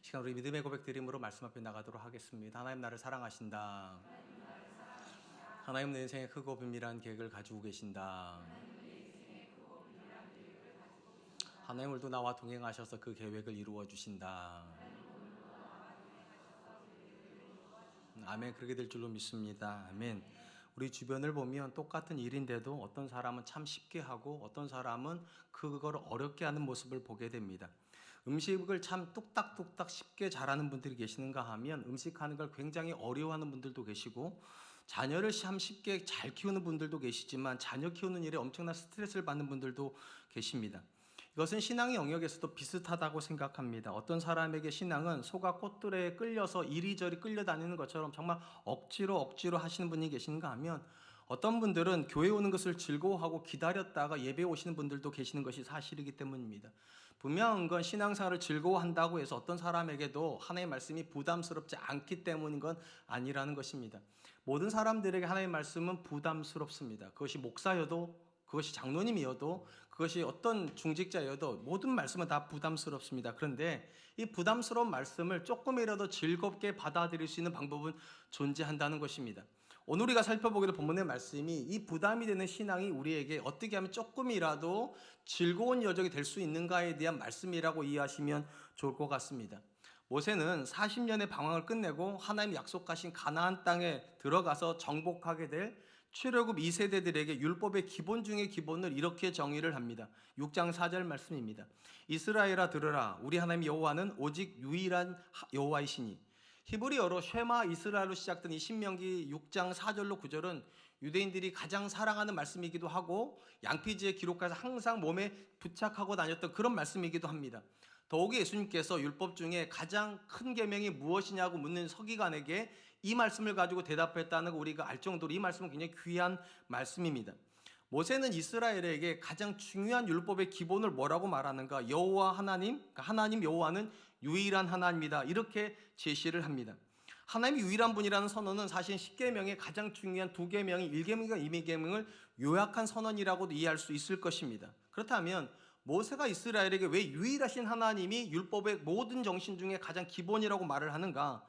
시간 우리 믿음의 고백 드림으로 말씀 앞에 나가도록 하겠습니다. 하나님 나를 사랑하신다. 하나님 내 인생에 크고 비밀한 계획을 가지고 계신다. 하나님 오늘도 나와 동행하셔서 그 계획을 이루어 주신다. 아멘. 그렇게 될 줄로 믿습니다. 아멘. 우리 주변을 보면 똑같은 일인데도 어떤 사람은 참 쉽게 하고 어떤 사람은 그걸 어렵게 하는 모습을 보게 됩니다. 음식을 참 뚝딱뚝딱 쉽게 잘하는 분들이 계시는가 하면 음식하는 걸 굉장히 어려워하는 분들도 계시고, 자녀를 참 쉽게 잘 키우는 분들도 계시지만 자녀 키우는 일에 엄청난 스트레스를 받는 분들도 계십니다. 이것은 신앙의 영역에서도 비슷하다고 생각합니다. 어떤 사람에게 신앙은 소가 꽃들에 끌려서 이리저리 끌려다니는 것처럼 정말 억지로 하시는 분이 계신가 하면, 어떤 분들은 교회 오는 것을 즐거워하고 기다렸다가 예배 오시는 분들도 계시는 것이 사실이기 때문입니다. 분명한 건 신앙생활을 즐거워한다고 해서 어떤 사람에게도 하나님의 말씀이 부담스럽지 않기 때문인 건 아니라는 것입니다. 모든 사람들에게 하나님의 말씀은 부담스럽습니다. 그것이 목사여도, 그것이 장로님이어도, 그것이 어떤 중직자여도 모든 말씀은 다 부담스럽습니다. 그런데 이 부담스러운 말씀을 조금이라도 즐겁게 받아들일 수 있는 방법은 존재한다는 것입니다. 오늘 우리가 살펴보기로 본문의 말씀이 이 부담이 되는 신앙이 우리에게 어떻게 하면 조금이라도 즐거운 여정이 될 수 있는가에 대한 말씀이라고 이해하시면 좋을 것 같습니다. 모세는 40년의 방황을 끝내고 하나님 약속하신 가나안 땅에 들어가서 정복하게 될 출애굽 2세대들에게 율법의 기본 중의 기본을 이렇게 정의를 합니다. 6장 4절 말씀입니다. 이스라엘아 들으라, 우리 하나님 여호와는 오직 유일한 여호와이시니. 히브리어로 쉐마 이스라엘로 시작된 이 신명기 6장 4절로 9절은 유대인들이 가장 사랑하는 말씀이기도 하고 양피지에 기록해서 항상 몸에 부착하고 다녔던 그런 말씀이기도 합니다. 더욱이 예수님께서 율법 중에 가장 큰 계명이 무엇이냐고 묻는 서기관에게 이 말씀을 가지고 대답했다는 거 우리가 알 정도로 이 말씀은 굉장히 귀한 말씀입니다. 모세는 이스라엘에게 가장 중요한 율법의 기본을 뭐라고 말하는가? 여호와 하나님, 하나님 여호와는 유일한 하나님이다, 이렇게 제시를 합니다. 하나님이 유일한 분이라는 선언은 사실 10계명의 가장 중요한 2계명인 1계명과 2계명을 요약한 선언이라고도 이해할 수 있을 것입니다. 그렇다면 모세가 이스라엘에게 왜 유일하신 하나님이 율법의 모든 정신 중에 가장 기본이라고 말을 하는가?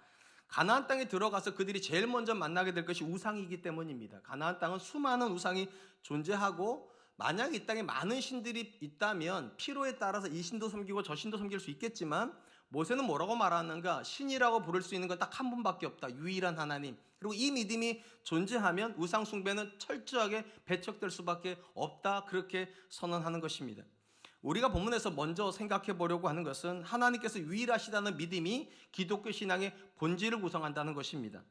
가나안 땅에 들어가서 그들이 제일 먼저 만나게 될 것이 우상이기 때문입니다. 가나안 땅은 수많은 우상이 존재하고, 만약 이 땅에 많은 신들이 있다면 필요에 따라서 이 신도 섬기고 저 신도 섬길 수 있겠지만, 모세는 뭐라고 말하는가? 신이라고 부를 수 있는 건 딱 한 분밖에 없다. 유일한 하나님. 그리고 이 믿음이 존재하면 우상 숭배는 철저하게 배척될 수밖에 없다. 그렇게 선언하는 것입니다. 우리가 본문에서 먼저 생각해 보려고 하는 것은 하나님께서 유일하시다는 믿음이 기독교 신앙의 본질을 구성한다는 것입니다.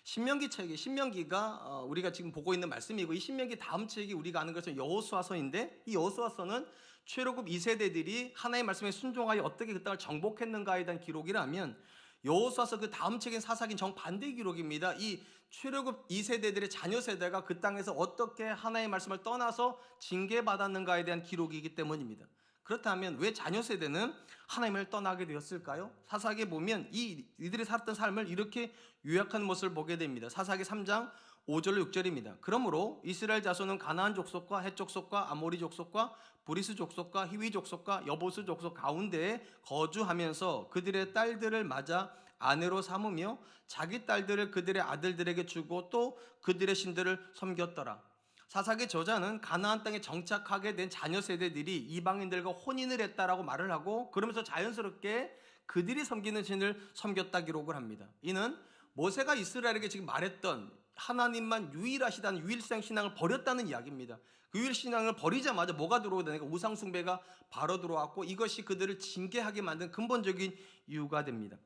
신명기가 우리가 지금 보고 있는 말씀이고, 이 신명기 다음 책이 우리가 아는 것은 여호수아서인데, 이 여호수아서는 출애굽 2세대들이 하나님의 말씀에 순종하여 어떻게 그 땅을 정복했는가에 대한 기록이라면, 여호수아서 그 다음 책인 사사기는 정반대 기록입니다. 이 출애굽 2세대들의 자녀 세대가 그 땅에서 어떻게 하나님의 말씀을 떠나서 징계받았는가에 대한 기록이기 때문입니다. 그렇다면 왜 자녀 세대는 하나님을 떠나게 되었을까요? 사사기에 보면 이들이 살았던 삶을 이렇게 요약하는 모습을 보게 됩니다. 사사기 3장 5절로 6절입니다. 그러므로 이스라엘 자손은 가나안 족속과 헷 족속과 아모리 족속과 브리스 족속과 히위 족속과 여보스 족속 가운데에 거주하면서 그들의 딸들을 맞아 아내로 삼으며 자기 딸들을 그들의 아들들에게 주고 또 그들의 신들을 섬겼더라. 사사기 저자는 가나안 땅에 정착하게 된 자녀 세대들이 이방인들과 혼인을 했다라고 말을 하고, 그러면서 자연스럽게 그들이 섬기는 신을 섬겼다 기록을 합니다. 이는 모세가 이스라엘에게 지금 말했던 하나님만 유일하시다는 유일성 신앙을 버렸다는 이야기입니다. 그 유일신앙을 버리자마자 뭐가 들어오게 되니까 우상 숭배가 바로 들어왔고, 이것이 그들을 징계하게 만든 근본적인 이유가 됩니다.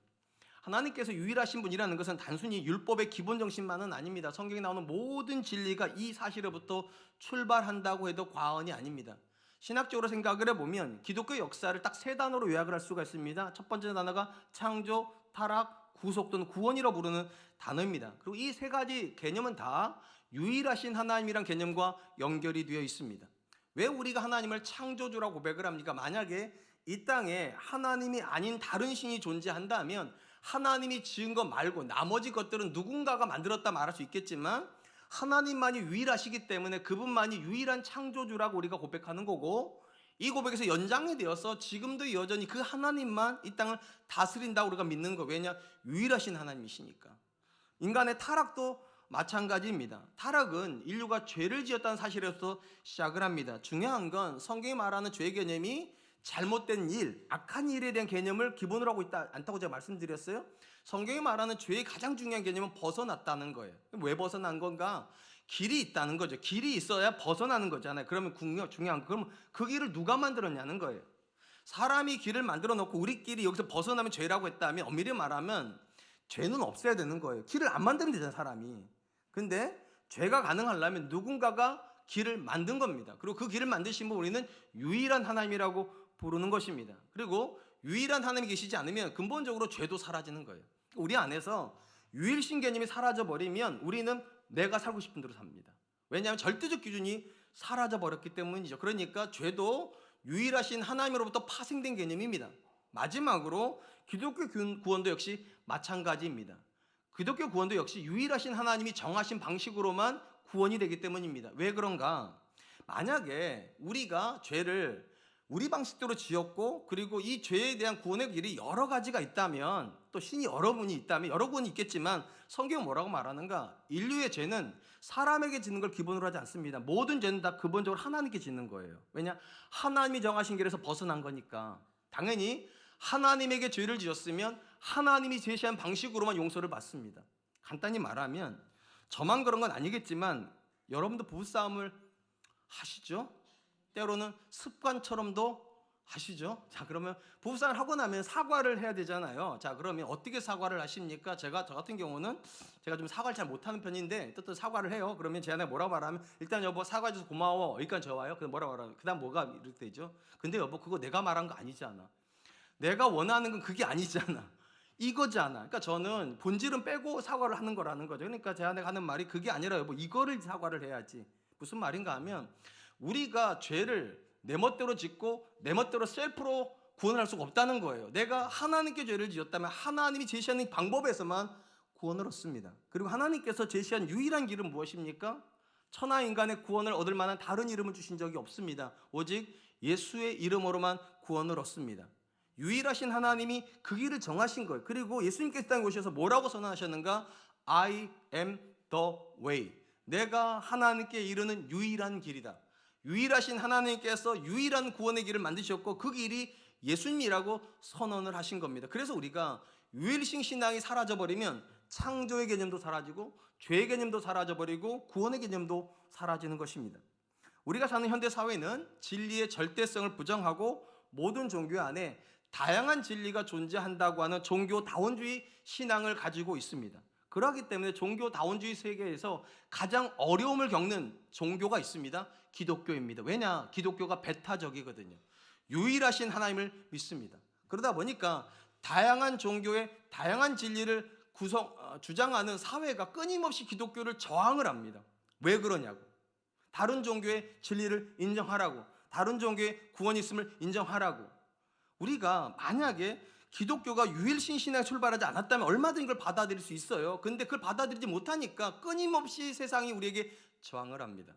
하나님께서 유일하신 분이라는 것은 단순히 율법의 기본 정신만은 아닙니다. 성경에 나오는 모든 진리가 이 사실로부터 출발한다고 해도 과언이 아닙니다. 신학적으로 생각을 해보면 기독교 역사를 딱 3단어로 요약을 할 수가 있습니다. 첫 번째 단어가 창조, 타락, 구속 또는 구원이라고 부르는 단어입니다. 그리고 이 3가지 개념은 다 유일하신 하나님이란 개념과 연결이 되어 있습니다. 왜 우리가 하나님을 창조주라고 고백을 합니까? 만약에 이 땅에 하나님이 아닌 다른 신이 존재한다면 하나님이 지은 것 말고 나머지 것들은 누군가가 만들었다 말할 수 있겠지만, 하나님만이 유일하시기 때문에 그분만이 유일한 창조주라고 우리가 고백하는 거고, 이 고백에서 연장이 되어서 지금도 여전히 그 하나님만 이 땅을 다스린다고 우리가 믿는 거. 왜냐? 유일하신 하나님이시니까. 인간의 타락도 마찬가지입니다. 타락은 인류가 죄를 지었다는 사실에서 시작을 합니다. 중요한 건 성경이 말하는 죄의 개념이 잘못된 일, 악한 일에 대한 개념을 기본으로 하고 있다 않다고 제가 말씀드렸어요. 성경이 말하는 죄의 가장 중요한 개념은 벗어났다는 거예요. 왜 벗어난 건가? 길이 있다는 거죠. 길이 있어야 벗어나는 거잖아요. 그러면 중요한 거, 그럼 그 길을 누가 만들었냐는 거예요. 사람이 길을 만들어 놓고 우리끼리 여기서 벗어나면 죄라고 했다면, 엄밀히 말하면 죄는 없어야 되는 거예요. 길을 안 만들면 되잖아요, 사람이. 근데 죄가 가능하려면 누군가가 길을 만든 겁니다. 그리고 그 길을 만드신 분 우리는 유일한 하나님이라고 부르는 것입니다. 그리고 유일한 하나님이 계시지 않으면 근본적으로 죄도 사라지는 거예요. 우리 안에서 유일신 개념이 사라져버리면 우리는 내가 살고 싶은 대로 삽니다. 왜냐하면 절대적 기준이 사라져버렸기 때문이죠. 그러니까 죄도 유일하신 하나님으로부터 파생된 개념입니다. 마지막으로 기독교 구원도 역시 마찬가지입니다. 기독교 구원도 역시 유일하신 하나님이 정하신 방식으로만 구원이 되기 때문입니다. 왜 그런가? 만약에 우리가 죄를 우리 방식대로 지었고, 그리고 이 죄에 대한 구원의 길이 여러 가지가 있다면, 또 신이 여러 분이 있다면, 여러 구원이 있겠지만, 성경은 뭐라고 말하는가? 인류의 죄는 사람에게 짓는 걸 기본으로 하지 않습니다. 모든 죄는 다 근본적으로 하나님께 짓는 거예요. 왜냐? 하나님이 정하신 길에서 벗어난 거니까. 당연히 하나님에게 죄를 지었으면 하나님이 제시한 방식으로만 용서를 받습니다. 간단히 말하면, 저만 그런 건 아니겠지만 여러분도 부부싸움을 하시죠? 때로는 습관처럼도 하시죠? 자, 그러면 부부싸움을 하고 나면 사과를 해야 되잖아요. 자, 그러면 어떻게 사과를 하십니까? 저 같은 경우는 제가 좀 사과를 잘 못하는 편인데 또 사과를 해요. 그러면 제 안에 뭐라고 말하면, 일단 여보 사과해줘서 고마워, 여기까지 좋아요. 그럼 뭐라고 말하면, 그 다음 뭐가 이럴 때죠. 근데 여보 그거 내가 말한 거 아니잖아. 내가 원하는 건 그게 아니잖아. 이거잖아. 그러니까 저는 본질은 빼고 사과를 하는 거라는 거죠. 그러니까 제 안에 하는 말이 그게 아니라 여보 이거를 사과를 해야지. 무슨 말인가 하면, 우리가 죄를 내 멋대로 짓고 내 멋대로 셀프로 구원을 할 수가 없다는 거예요. 내가 하나님께 죄를 지었다면 하나님이 제시하는 방법에서만 구원을 얻습니다. 그리고 하나님께서 제시한 유일한 길은 무엇입니까? 천하 인간의 구원을 얻을 만한 다른 이름을 주신 적이 없습니다. 오직 예수의 이름으로만 구원을 얻습니다. 유일하신 하나님이 그 길을 정하신 거예요. 그리고 예수님께서 땅에 오셔서 뭐라고 선언하셨는가? I am the way. 내가 하나님께 이르는 유일한 길이다. 유일하신 하나님께서 유일한 구원의 길을 만드셨고 그 길이 예수님이라고 선언을 하신 겁니다. 그래서 우리가 유일신 신앙이 사라져버리면 창조의 개념도 사라지고 죄의 개념도 사라져버리고 구원의 개념도 사라지는 것입니다. 우리가 사는 현대 사회는 진리의 절대성을 부정하고 모든 종교 안에 다양한 진리가 존재한다고 하는 종교다원주의 신앙을 가지고 있습니다. 그렇기 때문에 종교다원주의 세계에서 가장 어려움을 겪는 종교가 있습니다. 기독교입니다. 왜냐? 기독교가 배타적이거든요. 유일하신 하나님을 믿습니다. 그러다 보니까 다양한 종교의 다양한 진리를 주장하는 사회가 끊임없이 기독교를 저항을 합니다. 왜 그러냐고. 다른 종교의 진리를 인정하라고, 다른 종교의 구원이 있음을 인정하라고. 우리가 만약에 기독교가 유일신 신앙에 출발하지 않았다면 얼마든지 그걸 받아들일 수 있어요. 근데 그걸 받아들이지 못하니까 끊임없이 세상이 우리에게 저항을 합니다.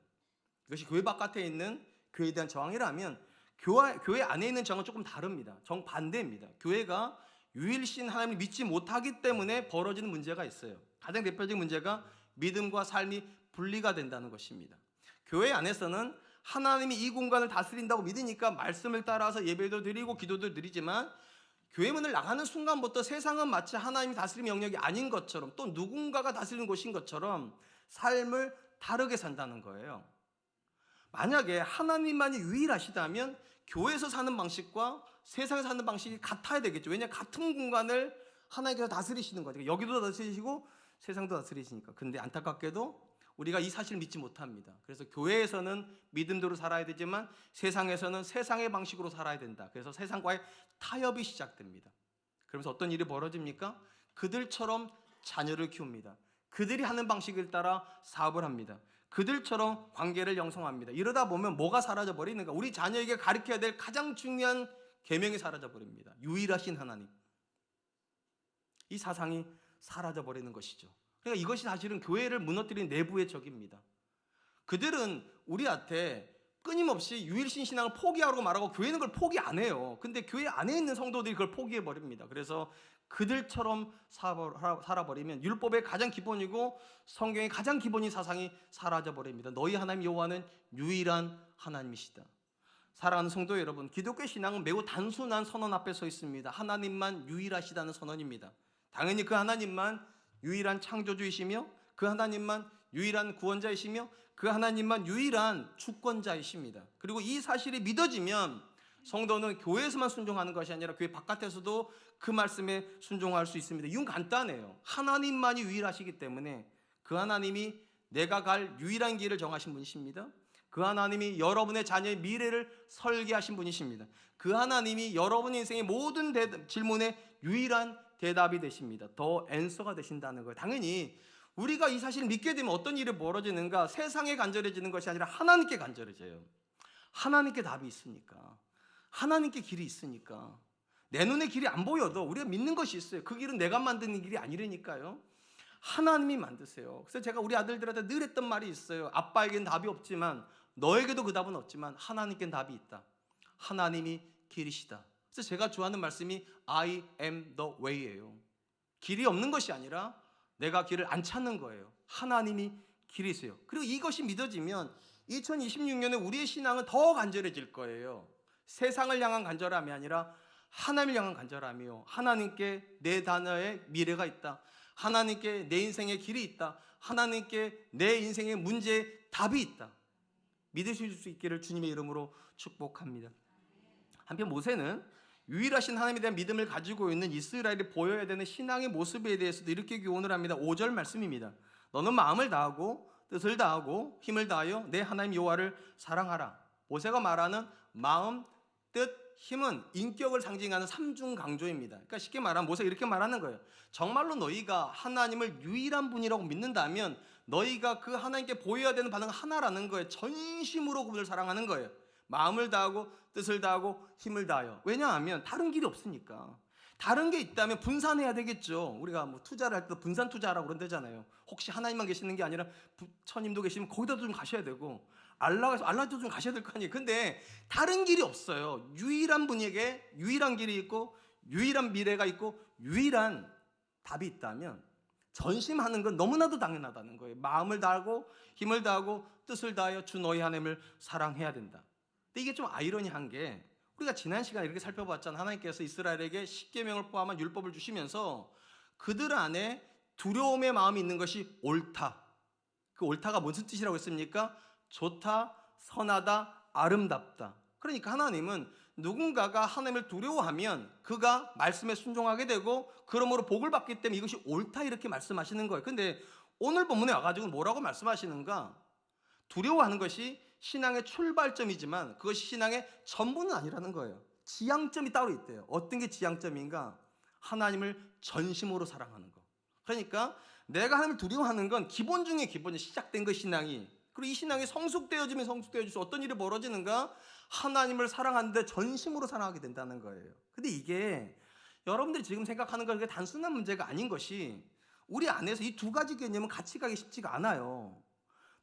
이것이 교회 바깥에 있는 교회에 대한 저항이라면 교회 안에 있는 저항은 조금 다릅니다. 정반대입니다. 교회가 유일신 하나님을 믿지 못하기 때문에 벌어지는 문제가 있어요. 가장 대표적인 문제가 믿음과 삶이 분리가 된다는 것입니다. 교회 안에서는 하나님이 이 공간을 다스린다고 믿으니까 말씀을 따라서 예배도 드리고 기도도 드리지만, 교회 문을 나가는 순간부터 세상은 마치 하나님이 다스리는 영역이 아닌 것처럼, 또 누군가가 다스리는 곳인 것처럼 삶을 다르게 산다는 거예요. 만약에 하나님만이 유일하시다면 교회에서 사는 방식과 세상에서 사는 방식이 같아야 되겠죠. 왜냐하면 같은 공간을 하나님께서 다스리시는 거죠. 여기도 다스리시고 세상도 다스리시니까. 근데 안타깝게도 우리가 이 사실을 믿지 못합니다. 그래서 교회에서는 믿음대로 살아야 되지만 세상에서는 세상의 방식으로 살아야 된다. 그래서 세상과의 타협이 시작됩니다. 그러면서 어떤 일이 벌어집니까? 그들처럼 자녀를 키웁니다. 그들이 하는 방식을 따라 사업을 합니다. 그들처럼 관계를 형성합니다. 이러다 보면 뭐가 사라져 버리는가? 우리 자녀에게 가르쳐야 될 가장 중요한 계명이 사라져 버립니다. 유일하신 하나님. 이 사상이 사라져 버리는 것이죠. 그러니까 이것이 사실은 교회를 무너뜨린 내부의 적입니다. 그들은 우리한테 끊임없이 유일신 신앙을 포기하라고 말하고 교회는 그걸 포기 안 해요. 근데 교회 안에 있는 성도들이 그걸 포기해 버립니다. 그래서 그들처럼 살아버리면 율법의 가장 기본이고 성경의 가장 기본인 사상이 사라져 버립니다. 너희 하나님 여호와는 유일한 하나님이시다. 사랑하는 성도 여러분, 기독교 신앙은 매우 단순한 선언 앞에 서 있습니다. 하나님만 유일하시다는 선언입니다. 당연히 그 하나님만 유일한 창조주이시며 그 하나님만 유일한 구원자이시며 그 하나님만 유일한 주권자이십니다. 그리고 이 사실이 믿어지면 성도는 교회에서만 순종하는 것이 아니라 교회 바깥에서도 그 말씀에 순종할 수 있습니다. 이건 간단해요. 하나님만이 유일하시기 때문에 그 하나님이 내가 갈 유일한 길을 정하신 분이십니다. 그 하나님이 여러분의 자녀의 미래를 설계하신 분이십니다. 그 하나님이 여러분의 인생의 모든 질문에 유일한 대답이 되십니다. 더 앤서가 되신다는 거예요. 당연히 우리가 이 사실을 믿게 되면 어떤 일이 벌어지는가? 세상에 간절해지는 것이 아니라 하나님께 간절해져요. 하나님께 답이 있으니까, 하나님께 길이 있으니까. 내 눈에 길이 안 보여도 우리가 믿는 것이 있어요. 그 길은 내가 만드는 길이 아니라니까요. 하나님이 만드세요. 그래서 제가 우리 아들들한테 늘 했던 말이 있어요. 아빠에겐 답이 없지만 너에게도 그 답은 없지만 하나님께는 답이 있다. 하나님이 길이시다. 그래서 제가 좋아하는 말씀이 I am the way예요. 길이 없는 것이 아니라 내가 길을 안 찾는 거예요. 하나님이 길이세요. 그리고 이것이 믿어지면 2026년에 우리의 신앙은 더 간절해질 거예요. 세상을 향한 간절함이 아니라 하나님을 향한 간절함이요. 하나님께 내 자녀의 미래가 있다. 하나님께 내 인생의 길이 있다. 하나님께 내 인생의 문제에 답이 있다. 믿으실 수 있기를 주님의 이름으로 축복합니다. 한편 모세는 유일하신 하나님에 대한 믿음을 가지고 있는 이스라엘이 보여야 되는 신앙의 모습에 대해서도 이렇게 교훈을 합니다. 5절 말씀입니다. 너는 마음을 다하고 뜻을 다하고 힘을 다하여 내 하나님 여호와를 사랑하라. 모세가 말하는 마음, 뜻, 힘은 인격을 상징하는 삼중 강조입니다. 그러니까 쉽게 말하면 모세가 이렇게 말하는 거예요. 정말로 너희가 하나님을 유일한 분이라고 믿는다면 너희가 그 하나님께 보여야 되는 반응은 하나라는 거예요. 전심으로 그분을 사랑하는 거예요. 마음을 다하고 뜻을 다하고 힘을 다하여. 왜냐하면 다른 길이 없으니까. 다른 게 있다면 분산해야 되겠죠. 우리가 뭐 투자를 할 때도 분산 투자라고 그런다잖아요. 혹시 하나님만 계시는 게 아니라 부처님도 계시면 거기다도 좀 가셔야 되고 알라도 좀 가셔야 될 거 아니에요. 근데 다른 길이 없어요. 유일한 분에게 유일한 길이 있고 유일한 미래가 있고 유일한 답이 있다면 전심하는 건 너무나도 당연하다는 거예요. 마음을 다하고 힘을 다하고 뜻을 다하여 주 너희 하나님을 사랑해야 된다. 근데 이게 좀 아이러니한 게 우리가 지난 시간에 이렇게 살펴봤잖아요. 하나님께서 이스라엘에게 십계명을 포함한 율법을 주시면서 그들 안에 두려움의 마음이 있는 것이 옳다. 그 옳다가 무슨 뜻이라고 했습니까? 좋다, 선하다, 아름답다. 그러니까 하나님은 누군가가 하나님을 두려워하면 그가 말씀에 순종하게 되고 그러므로 복을 받기 때문에 이것이 옳다 이렇게 말씀하시는 거예요. 근데 오늘 본문에 와가지고 뭐라고 말씀하시는가? 두려워하는 것이 신앙의 출발점이지만 그것이 신앙의 전부는 아니라는 거예요. 지향점이 따로 있대요. 어떤 게 지향점인가? 하나님을 전심으로 사랑하는 거. 그러니까 내가 하나님을 두려워하는 건 기본 중에 기본이 시작된 거 신앙이. 그리고 이 신앙이 성숙되어지면 성숙되어질수록 어떤 일이 벌어지는가? 하나님을 사랑하는데 전심으로 사랑하게 된다는 거예요. 근데 이게 여러분들이 지금 생각하는 건 단순한 문제가 아닌 것이 우리 안에서 이 두 가지 개념은 같이 가기 쉽지가 않아요.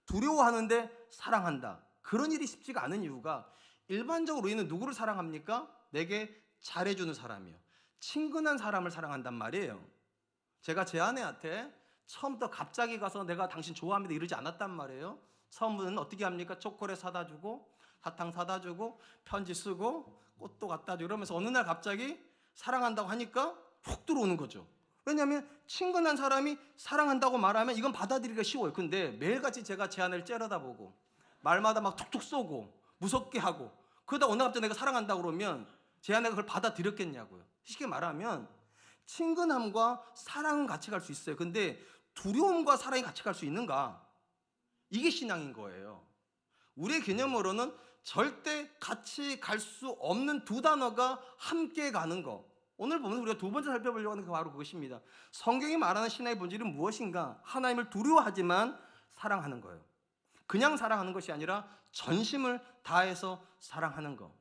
두려워하는데 사랑한다. 그런 일이 쉽지가 않은 이유가 일반적으로 우리는 누구를 사랑합니까? 내게 잘해주는 사람이요. 친근한 사람을 사랑한단 말이에요. 제가 제 아내한테 처음부터 갑자기 가서 내가 당신 좋아합니다 이러지 않았단 말이에요. 처음부터는 어떻게 합니까? 초콜릿 사다 주고 사탕 사다 주고 편지 쓰고 꽃도 갖다 주고 이러면서 어느 날 갑자기 사랑한다고 하니까 훅 들어오는 거죠. 왜냐하면 친근한 사람이 사랑한다고 말하면 이건 받아들이기가 쉬워요. 근데 매일같이 제가 제 아내를 째려다보고 말마다 막 툭툭 쏘고 무섭게 하고 그러다 어느 날 갑자기 내가 사랑한다고 그러면 제 아내가 그걸 받아들였겠냐고요. 쉽게 말하면 친근함과 사랑은 같이 갈 수 있어요. 근데 두려움과 사랑이 같이 갈 수 있는가? 이게 신앙인 거예요. 우리의 개념으로는 절대 같이 갈 수 없는 두 단어가 함께 가는 거. 오늘 보면 우리가 두 번째 살펴보려고 하는 게 바로 그것입니다. 성경이 말하는 신앙의 본질은 무엇인가? 하나님을 두려워하지만 사랑하는 거예요. 그냥 사랑하는 것이 아니라 전심을 다해서 사랑하는 거.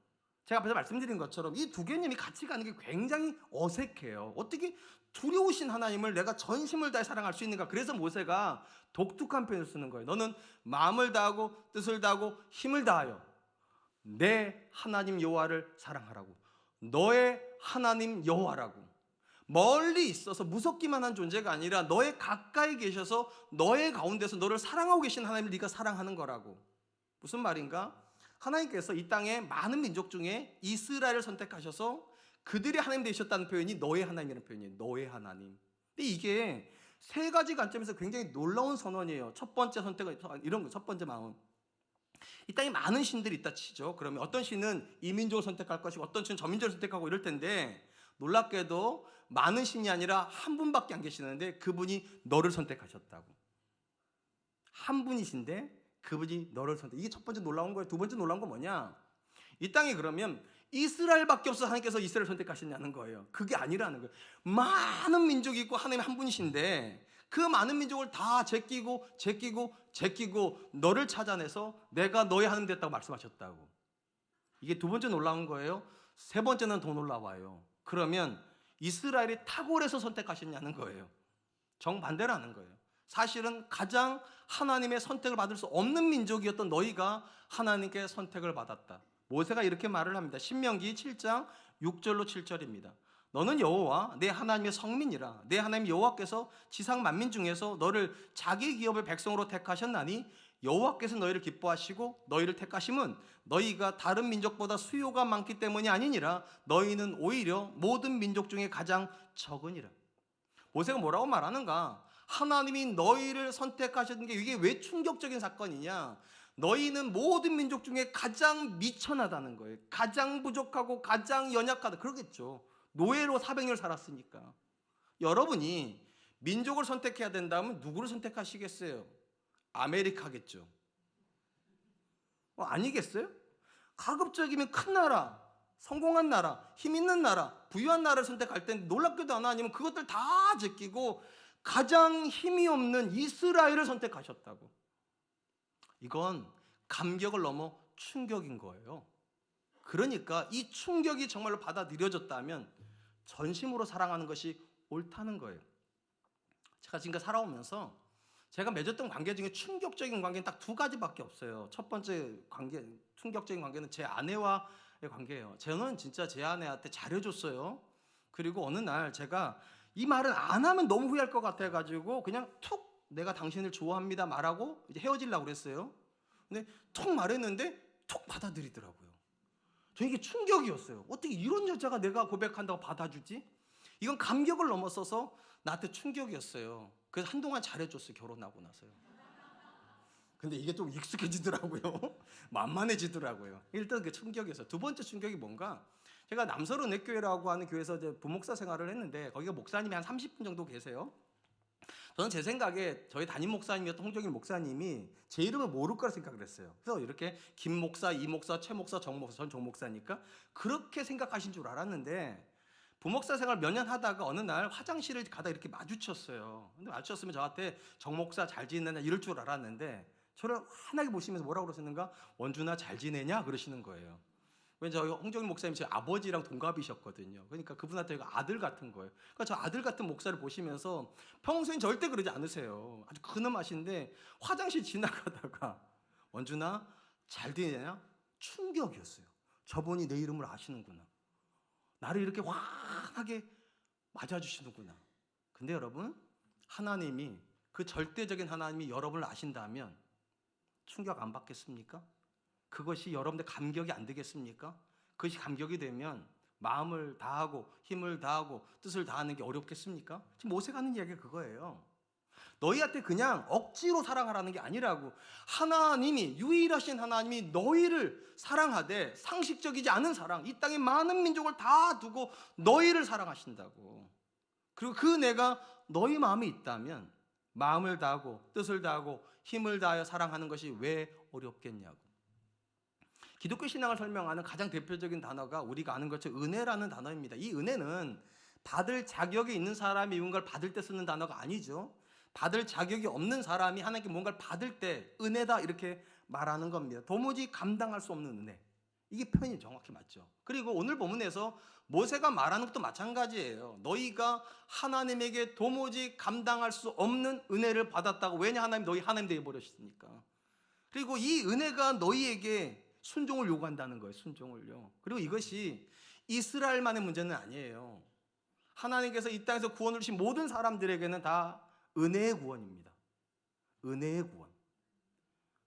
제가 앞에서 말씀드린 것처럼 이 두 개념이 같이 가는 게 굉장히 어색해요. 어떻게 두려우신 하나님을 내가 전심을 다해 사랑할 수 있는가? 그래서 모세가 독특한 표현을 쓰는 거예요. 너는 마음을 다하고 뜻을 다하고 힘을 다하여. 내 하나님 여호와를 사랑하라고. 너의 하나님 여호와라고. 멀리 있어서 무섭기만 한 존재가 아니라 너의 가까이 계셔서 너의 가운데서 너를 사랑하고 계신 하나님을 네가 사랑하는 거라고. 무슨 말인가? 하나님께서 이 땅에 많은 민족 중에 이스라엘을 선택하셔서 그들의 하나님 되셨다는 표현이 너의 하나님이라는 표현이에요. 너의 하나님. 근데 이게 세 가지 관점에서 굉장히 놀라운 선언이에요. 첫 번째 선택은 이런 거, 첫 번째 마음. 이 땅에 많은 신들이 있다 치죠. 그러면 어떤 신은 이 민족을 선택할 것이고 어떤 신은 저 민족을 선택하고 이럴 텐데, 놀랍게도 많은 신이 아니라 한 분밖에 안 계시는데 그분이 너를 선택하셨다고. 한 분이신데 그분이 너를 선택. 이게 첫 번째 놀라운 거예요. 두 번째 놀라운 건 뭐냐? 이 땅에 그러면 이스라엘밖에 없어서 하나님께서 이스라엘 선택하셨냐는 거예요. 그게 아니라는 거예요. 많은 민족이 있고 하나님 한 분이신데 그 많은 민족을 다 제끼고 너를 찾아내서 내가 너의 하나님 됐다고 말씀하셨다고. 이게 두 번째 놀라운 거예요. 세 번째는 더 놀라워요. 그러면 이스라엘이 탁월해서 선택하셨냐는 거예요. 정반대라는 거예요. 사실은 가장 하나님의 선택을 받을 수 없는 민족이었던 너희가 하나님께 선택을 받았다. 모세가 이렇게 말을 합니다. 신명기 7장 6절로 7절입니다. 너는 여호와 내 하나님의 성민이라. 내 하나님 여호와께서 지상 만민 중에서 너를 자기 기업의 백성으로 택하셨나니 여호와께서 너희를 기뻐하시고 너희를 택하심은 너희가 다른 민족보다 수요가 많기 때문이 아니니라. 너희는 오히려 모든 민족 중에 가장 적으니라. 모세가 뭐라고 말하는가? 하나님이 너희를 선택하셨는 게 이게 왜 충격적인 사건이냐? 너희는 모든 민족 중에 가장 미천하다는 거예요. 가장 부족하고 가장 연약하다. 그러겠죠. 노예로 400년 살았으니까. 여러분이 민족을 선택해야 된다면 누구를 선택하시겠어요? 아메리카겠죠. 아니겠어요? 가급적이면 큰 나라, 성공한 나라, 힘 있는 나라, 부유한 나라를 선택할 땐 놀랍게도 하나님은 그것들 다 제끼고 가장 힘이 없는 이스라엘을 선택하셨다고. 이건 감격을 넘어 충격인 거예요. 그러니까 이 충격이 정말로 받아들여졌다면 전심으로 사랑하는 것이 옳다는 거예요. 제가 지금까지 살아오면서 제가 맺었던 관계 중에 충격적인 관계는 딱 두 가지밖에 없어요. 첫 번째 관계, 충격적인 관계는 제 아내와의 관계예요. 저는 진짜 제 아내한테 잘해줬어요. 그리고 어느 날 제가 이 말은 안 하면 너무 후회할 것 같아가지고 그냥 툭 내가 당신을 좋아합니다 말하고 이제 헤어지려고 그랬어요. 근데 툭 말했는데 툭 받아들이더라고요. 저 이게 충격이었어요. 어떻게 이런 여자가 내가 고백한다고 받아주지? 이건 감격을 넘어서서 나한테 충격이었어요. 그래서 한동안 잘해줬어요. 결혼하고 나서요. 근데 이게 좀 익숙해지더라고요. 만만해지더라고요. 일단 그 충격이었어요. 두 번째 충격이 뭔가, 제가 남서른의교회라고 하는 교회에서 이제 부목사 생활을 했는데 거기가 목사님이 한 30분 정도 계세요. 저는 제 생각에 저희 담임 목사님이었던 홍정일 목사님이 제 이름을 모를 거라 생각을 했어요. 그래서 이렇게 김 목사, 이 목사, 최 목사, 정 목사, 전 정 목사니까 그렇게 생각하신 줄 알았는데, 부목사 생활 몇 년 하다가 어느 날 화장실을 가다 이렇게 마주쳤어요. 근데 마주쳤으면 저한테 정 목사 잘 지내냐 이럴 줄 알았는데 저를 환하게 보시면서 뭐라고 그러시는가? 원준아 잘 지내냐? 그러시는 거예요. 왜냐면 저희 홍정일 목사님이 제 아버지랑 동갑이셨거든요. 그러니까 그분한테 아들 같은 거예요. 그러니까 저 아들 같은 목사를 보시면서 평소엔 절대 그러지 않으세요. 아주 근엄하신데 화장실 지나가다가 원준아 잘 지내냐? 충격이었어요. 저분이 내 이름을 아시는구나. 나를 이렇게 환하게 맞아주시는구나. 근데 여러분, 하나님이, 그 절대적인 하나님이 여러분을 아신다면 충격 안 받겠습니까? 그것이 여러분들 감격이 안 되겠습니까? 그것이 감격이 되면 마음을 다하고 힘을 다하고 뜻을 다하는 게 어렵겠습니까? 지금 모세가 하는 이야기가 그거예요. 너희한테 그냥 억지로 사랑하라는 게 아니라고. 하나님이, 유일하신 하나님이 너희를 사랑하되 상식적이지 않은 사랑, 이 땅의 많은 민족을 다 두고 너희를 사랑하신다고. 그리고 그 내가 너희 마음에 있다면 마음을 다하고 뜻을 다하고 힘을 다하여 사랑하는 것이 왜 어렵겠냐고. 기독교 신앙을 설명하는 가장 대표적인 단어가 우리가 아는 것처럼 은혜라는 단어입니다. 이 은혜는 받을 자격이 있는 사람이 뭔가를 받을 때 쓰는 단어가 아니죠. 받을 자격이 없는 사람이 하나님께 뭔가를 받을 때 은혜다 이렇게 말하는 겁니다. 도무지 감당할 수 없는 은혜. 이게 표현이 정확히 맞죠. 그리고 오늘 본문에서 모세가 말하는 것도 마찬가지예요. 너희가 하나님에게 도무지 감당할 수 없는 은혜를 받았다고. 왜냐? 하나님 너희 하나님 되어버렸으니까. 그리고 이 은혜가 너희에게 순종을 요구한다는 거예요. 순종을요. 그리고 이것이 이스라엘만의 문제는 아니에요. 하나님께서 이 땅에서 구원을 주신 모든 사람들에게는 다 은혜의 구원입니다. 은혜의 구원.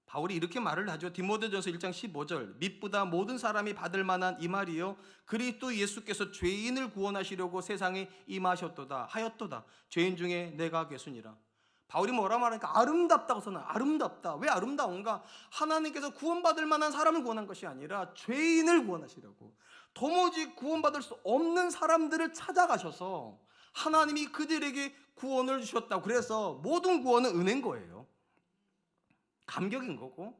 바울이 이렇게 말을 하죠. 디모데전서 1장 15절. mit보다 모든 사람이 받을 만한 이 말이요 그리스도 예수께서 죄인을 구원하시려고 세상에 임하셨도다 하였도다. 죄인 중에 내가 괴순이라. 바울이 뭐라 말하니까 아름답다고 선언. 아름답다. 왜 아름다운가? 하나님께서 구원받을 만한 사람을 구원한 것이 아니라 죄인을 구원하시려고. 도무지 구원받을 수 없는 사람들을 찾아가셔서 하나님이 그들에게 구원을 주셨다고. 그래서 모든 구원은 은혜인 거예요. 감격인 거고.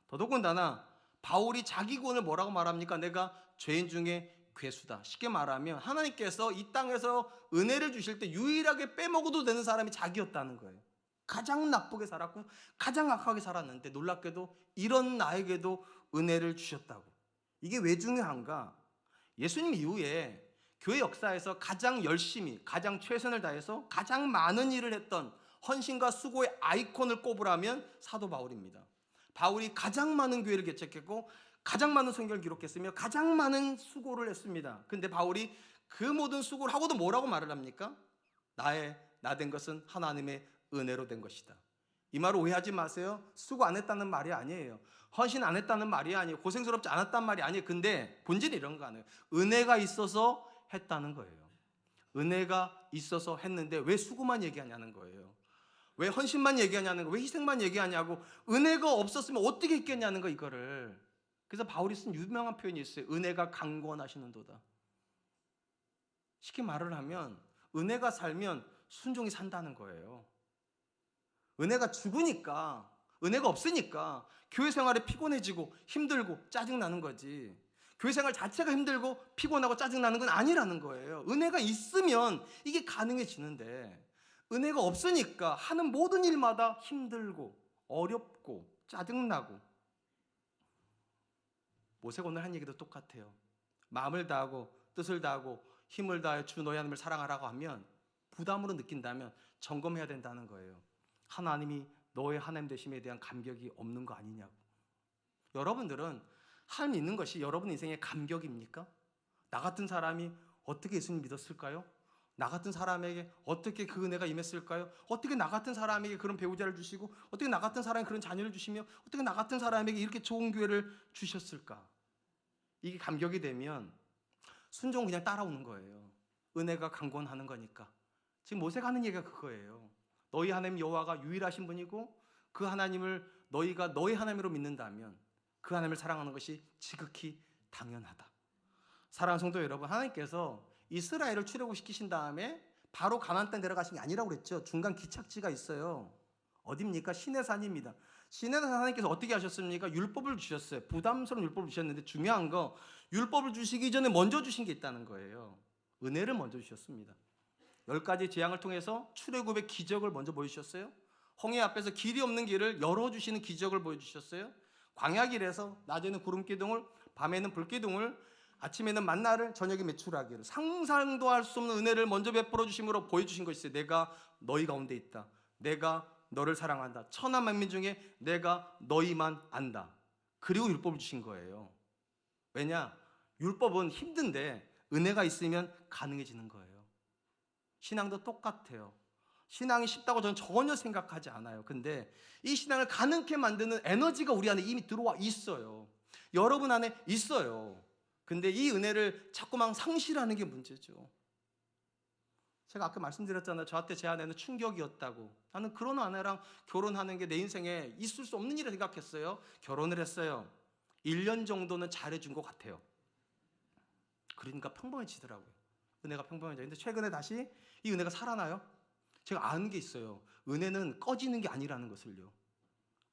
더더군다나 바울이 자기 구원을 뭐라고 말합니까? 내가 죄인 중에 괴수다. 쉽게 말하면 하나님께서 이 땅에서 은혜를 주실 때 유일하게 빼먹어도 되는 사람이 자기였다는 거예요. 가장 나쁘게 살았고 가장 악하게 살았는데 놀랍게도 이런 나에게도 은혜를 주셨다고. 이게 왜 중요한가? 예수님 이후에 교회 역사에서 가장 열심히 가장 최선을 다해서 가장 많은 일을 했던 헌신과 수고의 아이콘을 꼽으라면 사도 바울입니다. 바울이 가장 많은 교회를 개척했고 가장 많은 성경을 기록했으며 가장 많은 수고를 했습니다. 근데 바울이 그 모든 수고를 하고도 뭐라고 말을 합니까? 나 된 것은 하나님의 은혜로 된 것이다. 이 말을 오해하지 마세요. 수고 안 했다는 말이 아니에요. 헌신 안 했다는 말이 아니에요. 고생스럽지 않았단 말이 아니에요. 근데 본질이 이런 거 아니에요. 은혜가 있어서 했다는 거예요. 은혜가 있어서 했는데 왜 수고만 얘기하냐는 거예요. 왜 헌신만 얘기하냐는 거, 왜 희생만 얘기하냐고. 은혜가 없었으면 어떻게 했겠냐는 거, 이거를. 그래서 바울이 쓴 유명한 표현이 있어요. 은혜가 강권하시는도다. 쉽게 말을 하면 은혜가 살면 순종이 산다는 거예요. 은혜가 죽으니까, 은혜가 없으니까 교회 생활이 피곤해지고 힘들고 짜증나는 거지. 교회 생활 자체가 힘들고 피곤하고 짜증나는 건 아니라는 거예요. 은혜가 있으면 이게 가능해지는데 은혜가 없으니까 하는 모든 일마다 힘들고 어렵고 짜증나고. 모세가 오늘 한 얘기도 똑같아요. 마음을 다하고 뜻을 다하고 힘을 다해 주 너희 하나님을 사랑하라고 하면 부담으로 느낀다면 점검해야 된다는 거예요. 하나님이 너의 하나님 되심에 대한 감격이 없는 거 아니냐고. 여러분들은 하나님 있는 것이 여러분 인생의 감격입니까? 나 같은 사람이 어떻게 예수님 믿었을까요? 나 같은 사람에게 어떻게 그 은혜가 임했을까요? 어떻게 나 같은 사람에게 그런 배우자를 주시고 어떻게 나 같은 사람에게 그런 자녀를 주시며 어떻게 나 같은 사람에게 이렇게 좋은 교회를 주셨을까? 이게 감격이 되면 순종은 그냥 따라오는 거예요. 은혜가 강권하는 거니까. 지금 모세가 하는 얘기가 그거예요. 너희 하나님 여호와가 유일하신 분이고 그 하나님을 너희가 너희 하나님으로 믿는다면 그 하나님을 사랑하는 것이 지극히 당연하다. 사랑하는 성도 여러분, 하나님께서 이스라엘을 출애굽시키신 다음에 바로 가나안 땅 내려가신 게 아니라고 그랬죠. 중간 기착지가 있어요. 어디입니까? 시내산입니다. 시내산 하나님께서 어떻게 하셨습니까? 율법을 주셨어요. 부담스러운 율법을 주셨는데 중요한 거 율법을 주시기 전에 먼저 주신 게 있다는 거예요. 은혜를 먼저 주셨습니다. 10가지 재앙을 통해서 출애굽의 기적을 먼저 보여주셨어요. 홍해 앞에서 길이 없는 길을 열어주시는 기적을 보여주셨어요. 광야길에서 낮에는 구름 기둥을, 밤에는 불 기둥을, 아침에는 만나를, 저녁에 메추라기를, 상상도 할 수 없는 은혜를 먼저 베풀어 주심으로 보여주신 것이 있어요. 내가 너희 가운데 있다. 내가 너를 사랑한다. 천하 만민 중에 내가 너희만 안다. 그리고 율법을 주신 거예요. 왜냐? 율법은 힘든데 은혜가 있으면 가능해지는 거예요. 신앙도 똑같아요. 신앙이 쉽다고 저는 전혀 생각하지 않아요. 근데 이 신앙을 가능케 만드는 에너지가 우리 안에 이미 들어와 있어요. 여러분 안에 있어요. 근데 이 은혜를 자꾸만 상실하는 게 문제죠. 제가 아까 말씀드렸잖아요. 저한테 제 아내는 충격이었다고. 나는 그런 아내랑 결혼하는 게 내 인생에 있을 수 없는 일이라 생각했어요. 결혼을 했어요. 1년 정도는 잘해준 것 같아요. 그러니까 평범해지더라고요. 은혜가 평범해져요. 근데 최근에 다시 이 은혜가 살아나요? 제가 아는 게 있어요. 은혜는 꺼지는 게 아니라는 것을요.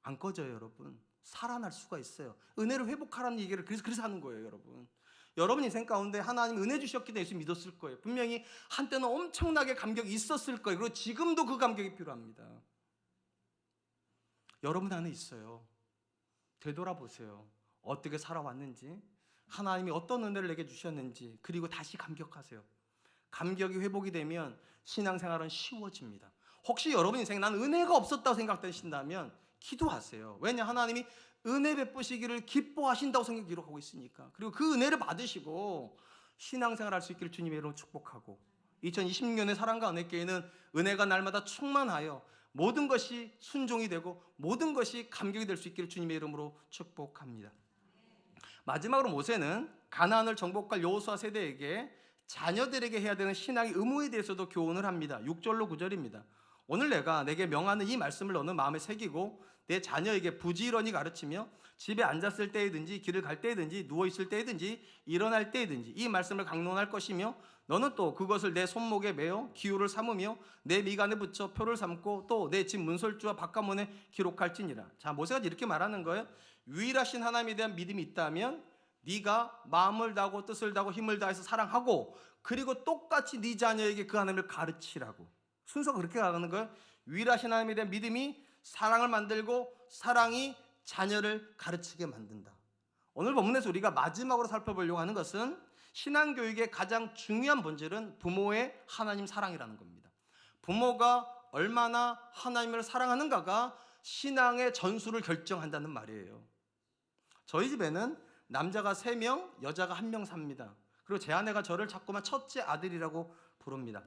안 꺼져요, 여러분. 살아날 수가 있어요. 은혜를 회복하라는 얘기를 그래서 하는 거예요, 여러분. 여러분 인생 가운데 하나님 은혜 주셨기 때문에 예수 믿었을 거예요. 분명히 한때는 엄청나게 감격이 있었을 거예요. 그리고 지금도 그 감격이 필요합니다. 여러분 안에 있어요. 되돌아보세요. 어떻게 살아왔는지, 하나님이 어떤 은혜를 내게 주셨는지, 그리고 다시 감격하세요. 감격이 회복이 되면 신앙생활은 쉬워집니다. 혹시 여러분 인생에 난 은혜가 없었다고 생각되신다면 기도하세요. 왜냐? 하나님이 은혜 베푸시기를 기뻐하신다고 성경이 기록하고 있으니까. 그리고 그 은혜를 받으시고 신앙생활 할 수 있기를 주님의 이름으로 축복하고, 2026년의 사랑과 은혜교회는 은혜가 날마다 충만하여 모든 것이 순종이 되고 모든 것이 감격이 될 수 있기를 주님의 이름으로 축복합니다. 마지막으로 모세는 가나안을 정복할 여호수아 세대에게 자녀들에게 해야 되는 신앙의 의무에 대해서도 교훈을 합니다. 6절로 9절입니다. 오늘 내게 명하는 이 말씀을 너는 마음에 새기고 내 자녀에게 부지런히 가르치며 집에 앉았을 때이든지 길을 갈 때이든지 누워있을 때이든지 일어날 때이든지 이 말씀을 강론할 것이며 너는 또 그것을 내 손목에 매어 기호를 삼으며 내 미간에 붙여 표를 삼고 또 내 집 문설주와 바깥문에 기록할지니라. 자, 모세가 이렇게 말하는 거예요. 유일하신 하나님에 대한 믿음이 있다면 네가 마음을 다하고 뜻을 다하고 힘을 다해서 사랑하고 그리고 똑같이 네 자녀에게 그 하나님을 가르치라고. 순서가 그렇게 가는 거예요. 유일하신 하나님에 대한 믿음이 사랑을 만들고 사랑이 자녀를 가르치게 만든다. 오늘 본문에서 우리가 마지막으로 살펴보려고 하는 것은 신앙교육의 가장 중요한 본질은 부모의 하나님 사랑이라는 겁니다. 부모가 얼마나 하나님을 사랑하는가가 신앙의 전수를 결정한다는 말이에요. 저희 집에는 남자가 3명, 여자가 1명 삽니다. 그리고 제 아내가 저를 자꾸만 첫째 아들이라고 부릅니다.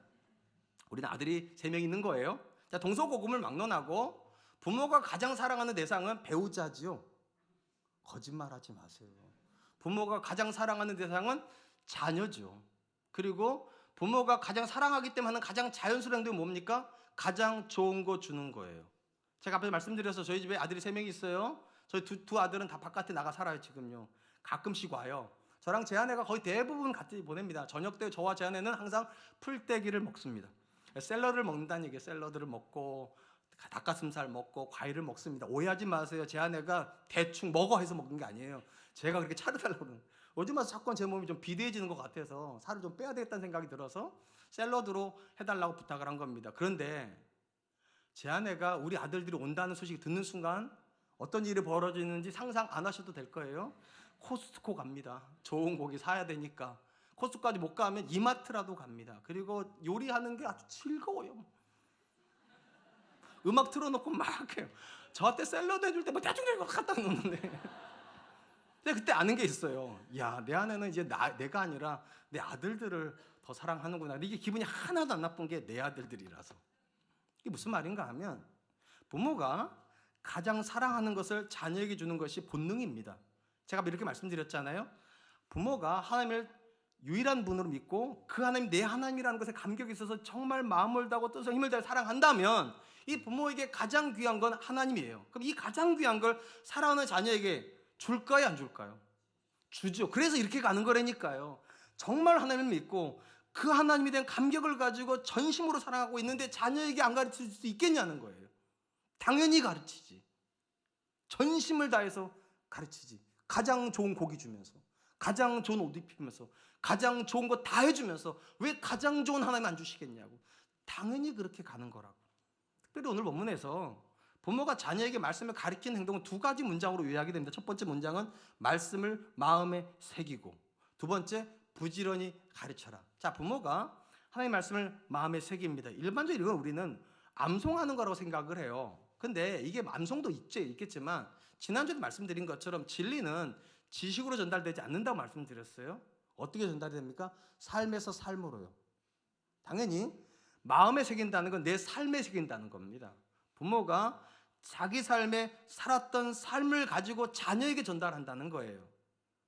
우리는 아들이 3명 있는 거예요. 자, 동서고금을 막론하고 부모가 가장 사랑하는 대상은 배우자지요. 거짓말하지 마세요. 부모가 가장 사랑하는 대상은 자녀죠. 그리고 부모가 가장 사랑하기 때문에 하는 가장 자연스러운 행동이 뭡니까? 가장 좋은 거 주는 거예요. 제가 앞에서 말씀드려서 저희 집에 아들이 3명이 있어요. 저희 두 아들은 다 바깥에 나가 살아요 지금요. 가끔씩 와요. 저랑 제 아내가 거의 대부분 같이 보냅니다. 저녁 때 저와 제 아내는 항상 풀떼기를 먹습니다. 샐러드를 먹는다는 얘기예요. 샐러드를 먹고 닭가슴살 먹고 과일을 먹습니다. 오해하지 마세요. 제 아내가 대충 먹어 해서 먹는 게 아니에요. 제가 그렇게 차려달라고 그러는. 요즘 와서 자꾸 제 몸이 좀 비대해지는 것 같아서 살을 좀 빼야 되겠다는 생각이 들어서 샐러드로 해달라고 부탁을 한 겁니다. 그런데 제 아내가 우리 아들들이 온다는 소식을 듣는 순간 어떤 일이 벌어지는지 상상 안 하셔도 될 거예요. 코스트코 갑니다. 좋은 고기 사야 되니까. 코스트코까지 못 가면 이마트라도 갑니다. 그리고 요리하는 게 아주 즐거워요. 음악 틀어놓고 막 해요. 저한테 샐러드 해줄 때 뭐 대충 갖다 놓는데. 근데 그때 아는 게 있어요. 야, 내 아내는 이제 내가 아니라 내 아들들을 더 사랑하는구나. 이게 기분이 하나도 안 나쁜 게 내 아들들이라서. 이게 무슨 말인가 하면 부모가 가장 사랑하는 것을 자녀에게 주는 것이 본능입니다. 제가 이렇게 말씀드렸잖아요. 부모가 하나님을 유일한 분으로 믿고 그 하나님 내 하나님이라는 것에 감격이 있어서 정말 마음을 다하고 뜻을 힘을 다해 사랑한다면 이 부모에게 가장 귀한 건 하나님이에요. 그럼 이 가장 귀한 걸 사랑하는 자녀에게 줄까요, 안 줄까요? 주죠. 그래서 이렇게 가는 거라니까요. 정말 하나님을 믿고 그 하나님에 대한 감격을 가지고 전심으로 사랑하고 있는데 자녀에게 안 가르칠 수 있겠냐는 거예요. 당연히 가르치지. 전심을 다해서 가르치지. 가장 좋은 고기 주면서, 가장 좋은 옷 입히면서, 가장 좋은 거 다 해주면서 왜 가장 좋은 하나님 안 주시겠냐고. 당연히 그렇게 가는 거라고. 특별히 오늘 본문에서 부모가 자녀에게 말씀을 가르치는 행동은 2가지 문장으로 요약이 됩니다. 첫 번째 문장은 말씀을 마음에 새기고, 두 번째 부지런히 가르쳐라. 자, 부모가 하나님의 말씀을 마음에 새깁니다. 일반적으로 이건 우리는 암송하는 거라고 생각을 해요. 근데 이게 암송도 있겠지만 지난주에 말씀드린 것처럼 진리는 지식으로 전달되지 않는다고 말씀드렸어요. 어떻게 전달이 됩니까? 삶에서 삶으로요. 당연히 마음에 새긴다는 건 내 삶에 새긴다는 겁니다. 부모가 자기 삶에 살았던 삶을 가지고 자녀에게 전달한다는 거예요.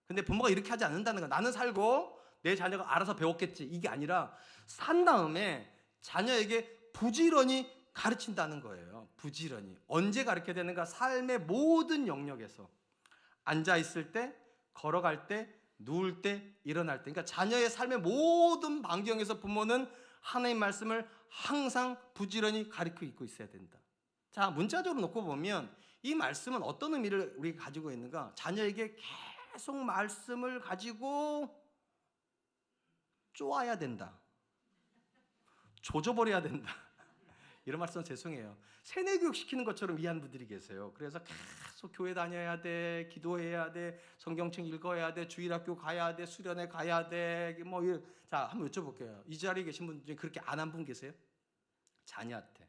근데 부모가 이렇게 하지 않는다는 거. 나는 살고 내 자녀가 알아서 배웠겠지. 이게 아니라 산 다음에 자녀에게 부지런히 가르친다는 거예요. 부지런히. 언제 가르쳐야 되는가? 삶의 모든 영역에서. 앉아있을 때, 걸어갈 때, 누울 때, 일어날 때. 그러니까 자녀의 삶의 모든 반경에서 부모는 하나님의 말씀을 항상 부지런히 가르치고 있고 있어야 된다. 자, 문자적으로 놓고 보면 이 말씀은 어떤 의미를 우리가 가지고 있는가? 자녀에게 계속 말씀을 가지고 쪼아야 된다. 조져버려야 된다. 이런 말씀은 죄송해요. 세뇌교육 시키는 것처럼 이해하는 분들이 계세요. 그래서 계속 교회 다녀야 돼, 기도해야 돼, 성경책 읽어야 돼, 주일학교 가야 돼, 수련회 가야 돼. 자, 한번 여쭤볼게요. 이 자리에 계신 분 중에 그렇게 안 한 분 계세요? 자녀한테.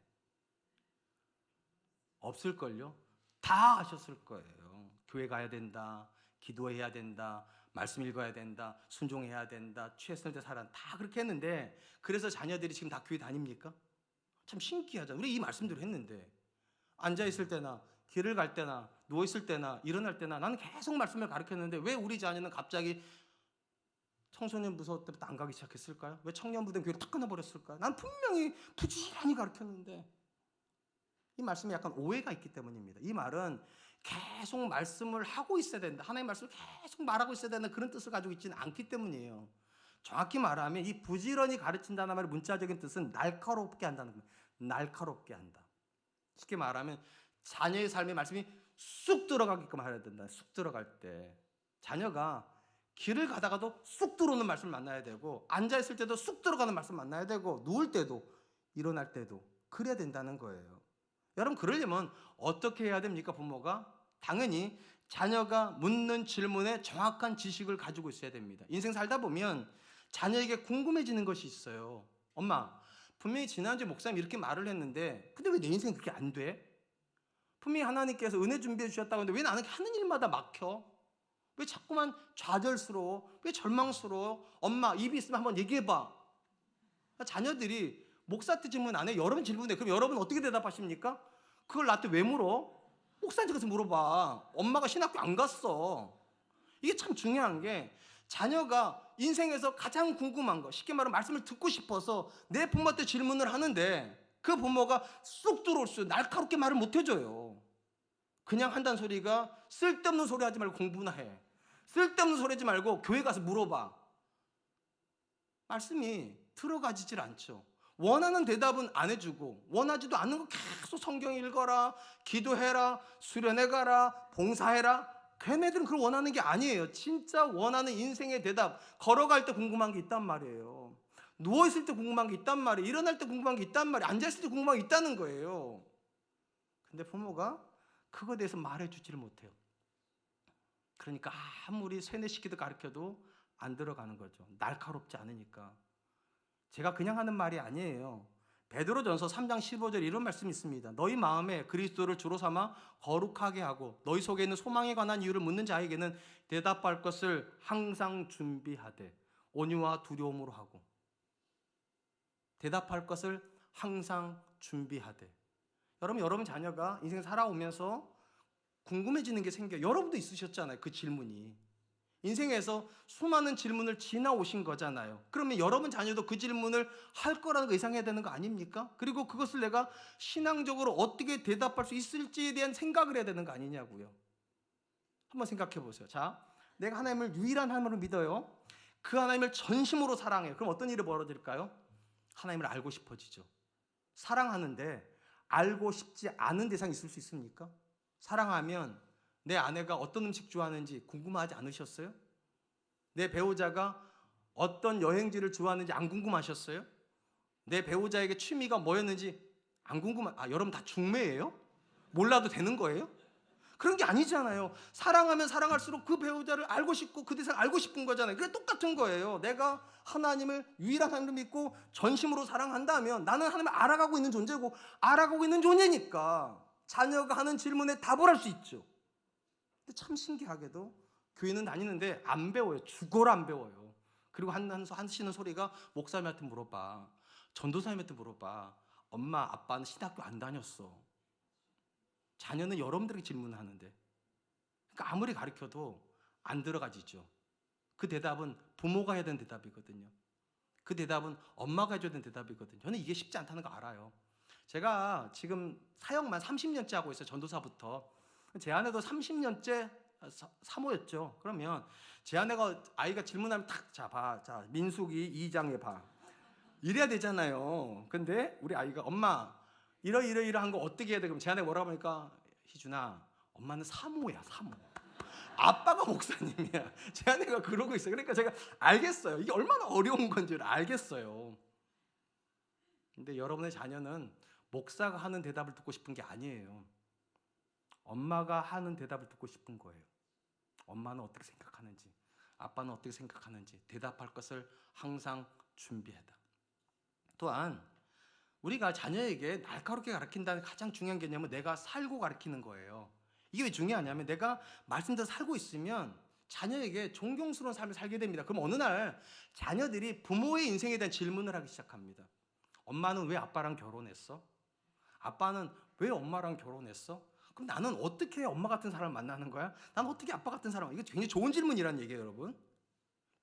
없을걸요? 다 하셨을 거예요. 교회 가야 된다, 기도해야 된다, 말씀 읽어야 된다, 순종해야 된다, 최선을 다해 살아, 다 그렇게 했는데, 그래서 자녀들이 지금 다 교회 다닙니까? 참 신기하잖아. 우리 이 말씀대로 했는데, 앉아있을 때나 길을 갈 때나 누워있을 때나 일어날 때나 나는 계속 말씀을 가르쳤는데, 왜 우리 자녀는 갑자기 청소년 부서 때부터 안 가기 시작했을까요? 왜 청년부대 교회를 탁 끊어버렸을까요? 난 분명히 부지런히 가르쳤는데. 이 말씀에 약간 오해가 있기 때문입니다. 이 말은 계속 말씀을 하고 있어야 된다, 하나님의 말씀을 계속 말하고 있어야 된다, 그런 뜻을 가지고 있지는 않기 때문이에요. 정확히 말하면 이 부지런히 가르친다는 말의 문자적인 뜻은 날카롭게 한다는 거예요. 날카롭게 한다. 쉽게 말하면 자녀의 삶의 말씀이 쑥 들어가게끔 해야 된다. 쑥 들어갈 때 자녀가 길을 가다가도 쑥 들어오는 말씀을 만나야 되고, 앉아있을 때도 쑥 들어가는 말씀 만나야 되고, 누울 때도 일어날 때도 그래야 된다는 거예요. 여러분, 그러려면 어떻게 해야 됩니까? 부모가 당연히 자녀가 묻는 질문에 정확한 지식을 가지고 있어야 됩니다. 인생 살다 보면 자녀에게 궁금해지는 것이 있어요. 엄마, 분명히 지난주에 목사님 이렇게 말을 했는데 근데 왜 내 인생이 그렇게 안 돼? 분명히 하나님께서 은혜 준비해 주셨다고 하는데 왜 나는 하는 일마다 막혀? 왜 자꾸만 좌절스러워? 왜 절망스러워? 엄마, 입이 있으면 한번 얘기해봐. 자녀들이 목사한테 질문 안 해. 여러분 질문해. 그럼 여러분 어떻게 대답하십니까? 그걸 나한테 왜 물어? 목사한테 가서 물어봐. 엄마가 신학교 안 갔어. 이게 참 중요한 게, 자녀가 인생에서 가장 궁금한 거, 쉽게 말하면 말씀을 듣고 싶어서 내 부모한테 질문을 하는데, 그 부모가 쑥 들어올 수 날카롭게 말을 못 해줘요. 그냥 한다는 소리가 쓸데없는 소리 하지 말고 공부나 해. 쓸데없는 소리 하지 말고 교회 가서 물어봐. 말씀이 들어가지질 않죠. 원하는 대답은 안 해주고, 원하지도 않는 거 계속 성경 읽어라, 기도해라, 수련해가라, 봉사해라. 걔네들은 그걸 원하는 게 아니에요. 진짜 원하는 인생의 대답, 걸어갈 때 궁금한 게 있단 말이에요. 누워있을 때 궁금한 게 있단 말이에요. 일어날 때 궁금한 게 있단 말이에요. 앉아있을 때 궁금한 게 있다는 거예요. 근데 부모가 그거에 대해서 말해주지를 못해요. 그러니까 아무리 세뇌시키듯 가르쳐도 안 들어가는 거죠. 날카롭지 않으니까. 제가 그냥 하는 말이 아니에요. 베드로전서 3장 15절 이런 말씀이 있습니다. 너희 마음에 그리스도를 주로 삼아 거룩하게 하고 너희 속에 있는 소망에 관한 이유를 묻는 자에게는 대답할 것을 항상 준비하되 온유와 두려움으로 하고. 대답할 것을 항상 준비하되. 여러분 자녀가 인생 살아오면서 궁금해지는 게 생겨요. 여러분도 있으셨잖아요. 그 질문이. 인생에서 수많은 질문을 지나오신 거잖아요. 그러면 여러분 자녀도 그 질문을 할 거라는 거 예상해야 되는 거 아닙니까? 그리고 그것을 내가 신앙적으로 어떻게 대답할 수 있을지에 대한 생각을 해야 되는 거 아니냐고요. 한번 생각해 보세요. 자, 내가 하나님을 유일한 하나님으로 믿어요. 그 하나님을 전심으로 사랑해요. 그럼 어떤 일이 벌어질까요? 하나님을 알고 싶어지죠. 사랑하는데 알고 싶지 않은 대상이 있을 수 있습니까? 사랑하면 내 아내가 어떤 음식 좋아하는지 궁금하지 않으셨어요? 내 배우자가 어떤 여행지를 좋아하는지 안 궁금하셨어요? 내 배우자에게 취미가 뭐였는지 안 여러분 다 중매예요? 몰라도 되는 거예요? 그런 게 아니잖아요. 사랑하면 사랑할수록 그 배우자를 알고 싶고 그 대상을 알고 싶은 거잖아요. 그게 똑같은 거예요. 내가 하나님을 유일한 하나님을 믿고 전심으로 사랑한다면 나는 하나님을 알아가고 있는 존재고, 알아가고 있는 존재니까 자녀가 하는 질문에 답을 할 수 있죠. 근데 참 신기하게도 교회는 다니는데 안 배워요. 죽어라 안 배워요. 그리고 하시는 소리가 목사님한테 물어봐, 전도사님한테 물어봐. 엄마 아빠는 신학교 안 다녔어. 자녀는 여러분들에게 질문하는데, 그러니까 아무리 가르쳐도 안 들어가지죠. 그 대답은 부모가 해야 되는 대답이거든요. 그 대답은 엄마가 해줘야 되는 대답이거든요. 저는 이게 쉽지 않다는 거 알아요. 제가 지금 사역만 30년째 하고 있어요. 전도사부터. 제 아내도 30년째 사모였죠. 그러면 제 아내가 아이가 질문하면 탁, 자 민수기 2장에 봐. 이래야 되잖아요. 근데 우리 아이가 엄마 이러한 거 어떻게 해야 돼? 그럼 제 아내가 뭐라고 하니까, 희준아, 엄마는 사모야, 사모. 아빠가 목사님이야. 제 아내가 그러고 있어요. 그러니까 제가 알겠어요. 이게 얼마나 어려운 건지를 알겠어요. 근데 여러분의 자녀는 목사가 하는 대답을 듣고 싶은 게 아니에요. 엄마가 하는 대답을 듣고 싶은 거예요. 엄마는 어떻게 생각하는지, 아빠는 어떻게 생각하는지 대답할 것을 항상 준비하다. 또한 우리가 자녀에게 날카롭게 가르친다는 가장 중요한 개념은 내가 살고 가르치는 거예요. 이게 왜 중요하냐면 내가 말씀대로 살고 있으면 자녀에게 존경스러운 삶을 살게 됩니다. 그럼 어느 날 자녀들이 부모의 인생에 대한 질문을 하기 시작합니다. 엄마는 왜 아빠랑 결혼했어? 아빠는 왜 엄마랑 결혼했어? 그럼 나는 어떻게 엄마 같은 사람을 만나는 거야? 난 어떻게 아빠 같은 사람? 이거 굉장히 좋은 질문이란 얘기예요, 여러분.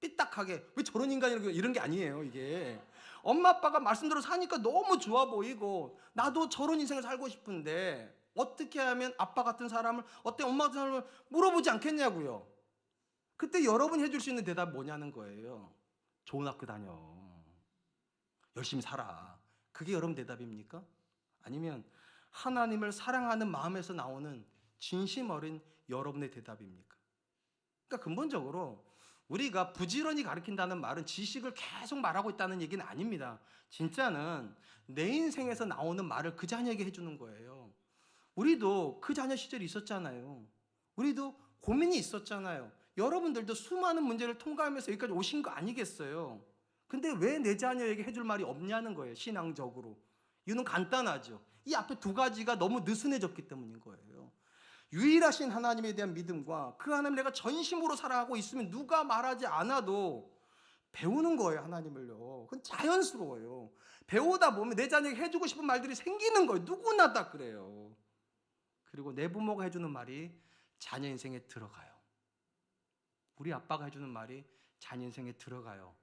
삐딱하게 왜 저런 인간이라고 이런 게 아니에요, 이게. 엄마 아빠가 말씀대로 사니까 너무 좋아 보이고 나도 저런 인생을 살고 싶은데 어떻게 하면 아빠 같은 사람을 어때 엄마 같은 사람을 물어보지 않겠냐고요. 그때 여러분이 해줄 수 있는 대답 뭐냐는 거예요. 좋은 학교 다녀. 열심히 살아. 그게 여러분 대답입니까? 아니면 하나님을 사랑하는 마음에서 나오는 진심 어린 여러분의 대답입니까? 그러니까 근본적으로 우리가 부지런히 가르친다는 말은 지식을 계속 말하고 있다는 얘기는 아닙니다. 진짜는 내 인생에서 나오는 말을 그 자녀에게 해주는 거예요. 우리도 그 자녀 시절이 있었잖아요. 우리도 고민이 있었잖아요. 여러분들도 수많은 문제를 통과하면서 여기까지 오신 거 아니겠어요? 근데 왜 내 자녀에게 해줄 말이 없냐는 거예요, 신앙적으로. 이유는 간단하죠. 이 앞에 두 가지가 너무 느슨해졌기 때문인 거예요. 유일하신 하나님에 대한 믿음과 그 하나님 내가 전심으로 살아가고 있으면 누가 말하지 않아도 배우는 거예요, 하나님을요. 그건 자연스러워요. 배우다 보면 내 자녀에게 해주고 싶은 말들이 생기는 거예요. 누구나 다 그래요. 그리고 내 부모가 해주는 말이 자녀 인생에 들어가요. 우리 아빠가 해주는 말이 자녀 인생에 들어가요.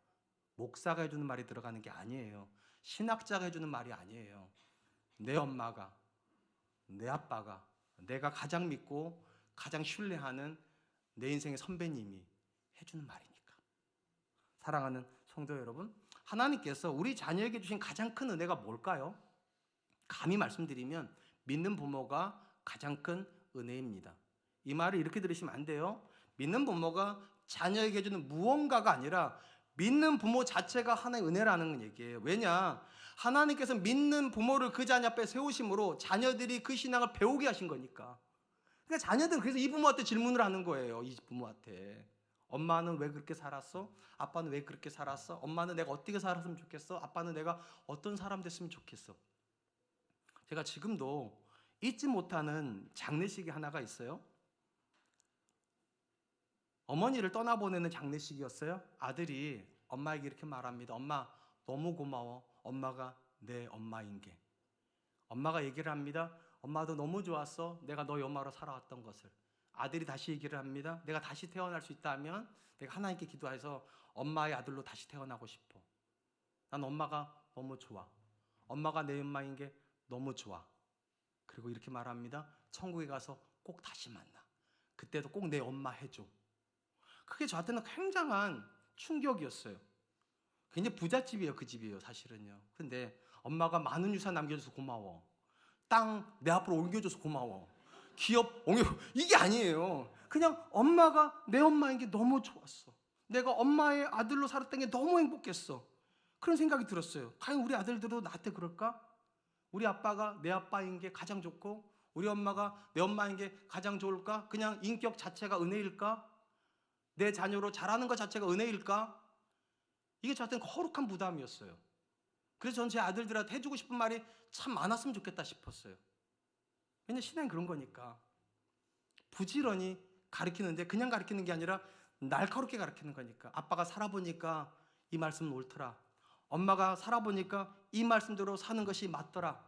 목사가 해주는 말이 들어가는 게 아니에요. 신학자가 해주는 말이 아니에요. 내 엄마가, 내 아빠가, 내가 가장 믿고 가장 신뢰하는 내 인생의 선배님이 해주는 말이니까. 사랑하는 성도 여러분, 하나님께서 우리 자녀에게 주신 가장 큰 은혜가 뭘까요? 감히 말씀드리면 믿는 부모가 가장 큰 은혜입니다. 이 말을 이렇게 들으시면 안 돼요. 믿는 부모가 자녀에게 주는 무언가가 아니라 믿는 부모 자체가 하나의 은혜라는 얘기예요. 왜냐? 하나님께서 믿는 부모를 그 자녀 앞에 세우심으로 자녀들이 그 신앙을 배우게 하신 거니까. 그러니까 자녀들은 그래서 이 부모한테 질문을 하는 거예요. 이 부모한테. 엄마는 왜 그렇게 살았어? 아빠는 왜 그렇게 살았어? 엄마는 내가 어떻게 살았으면 좋겠어? 아빠는 내가 어떤 사람 됐으면 좋겠어? 제가 지금도 잊지 못하는 장례식이 하나가 있어요. 어머니를 떠나보내는 장례식이었어요. 아들이 엄마에게 이렇게 말합니다. 엄마, 너무 고마워. 엄마가 내 엄마인 게. 엄마가 얘기를 합니다. 엄마도 너무 좋았어. 내가 너희 엄마로 살아왔던 것을. 아들이 다시 얘기를 합니다. 내가 다시 태어날 수 있다면 내가 하나님께 기도해서 엄마의 아들로 다시 태어나고 싶어. 난 엄마가 너무 좋아. 엄마가 내 엄마인 게 너무 좋아. 그리고 이렇게 말합니다. 천국에 가서 꼭 다시 만나. 그때도 꼭 내 엄마 해줘. 그게 저한테는 굉장한 충격이었어요. 굉장히 부잣집이에요, 그 집이에요, 사실은요. 근데 엄마가 많은 유산 남겨줘서 고마워. 땅 내 앞으로 옮겨줘서 고마워. 기업 이게 아니에요. 그냥 엄마가 내 엄마인 게 너무 좋았어. 내가 엄마의 아들로 살았던 게 너무 행복했어. 그런 생각이 들었어요. 과연 우리 아들들도 나한테 그럴까? 우리 아빠가 내 아빠인 게 가장 좋고 우리 엄마가 내 엄마인 게 가장 좋을까? 그냥 인격 자체가 은혜일까? 내 자녀로 자라는 것 자체가 은혜일까? 이게 저한테는 거룩한 부담이었어요. 그래서 전 제 아들들한테 해주고 싶은 말이 참 많았으면 좋겠다 싶었어요. 왜냐면 신앙이 그런 거니까. 부지런히 가르치는데 그냥 가르치는 게 아니라 날카롭게 가르치는 거니까. 아빠가 살아보니까 이 말씀은 옳더라. 엄마가 살아보니까 이 말씀대로 사는 것이 맞더라.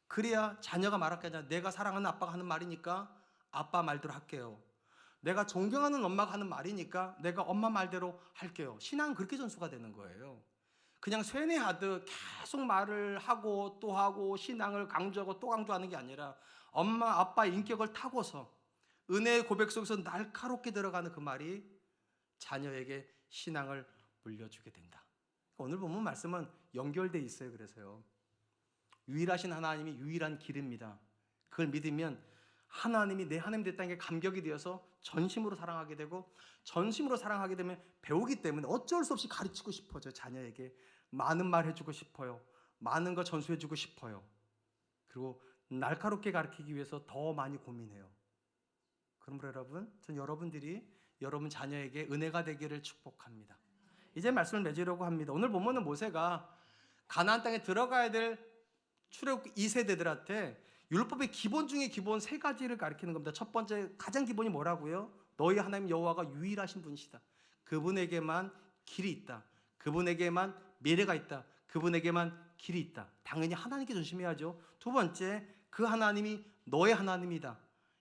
그래야 자녀가 말할 게 아니라 내가 사랑하는 아빠가 하는 말이니까 아빠 말대로 할게요. 내가 존경하는 엄마가 하는 말이니까 내가 엄마 말대로 할게요. 신앙은 그렇게 전수가 되는 거예요. 그냥 쇠뇌하듯 계속 말을 하고 또 하고 신앙을 강조하고 또 강조하는 게 아니라 엄마 아빠의 인격을 타고서 은혜의 고백 속에서 날카롭게 들어가는 그 말이 자녀에게 신앙을 물려주게 된다. 오늘 보면 말씀은 연결되어 있어요. 그래서요. 유일하신 하나님이 유일한 길입니다. 그걸 믿으면 하나님이 내 하나님 됐다는 게 감격이 되어서 전심으로 사랑하게 되고 전심으로 사랑하게 되면 배우기 때문에 어쩔 수 없이 가르치고 싶어져요. 자녀에게 많은 말 해주고 싶어요. 많은 거 전수해주고 싶어요. 그리고 날카롭게 가르치기 위해서 더 많이 고민해요. 그러므로 여러분, 전 여러분들이 여러분 자녀에게 은혜가 되기를 축복합니다. 이제 말씀을 맺으려고 합니다. 오늘 보면은 모세가 가나안 땅에 들어가야 될 출애굽 2세대들한테 율법의 기본 중에 기본 세 가지를 가리키는 겁니다. 첫 번째 가장 기본이 뭐라고요? 너희 하나님 여호와가 유일하신 분이시다. 그분에게만 길이 있다. 그분에게만 미래가 있다. 그분에게만 길이 있다. 당연히 하나님께 전심해야죠. 두 번째, 그 하나님이 너의 하나님이다.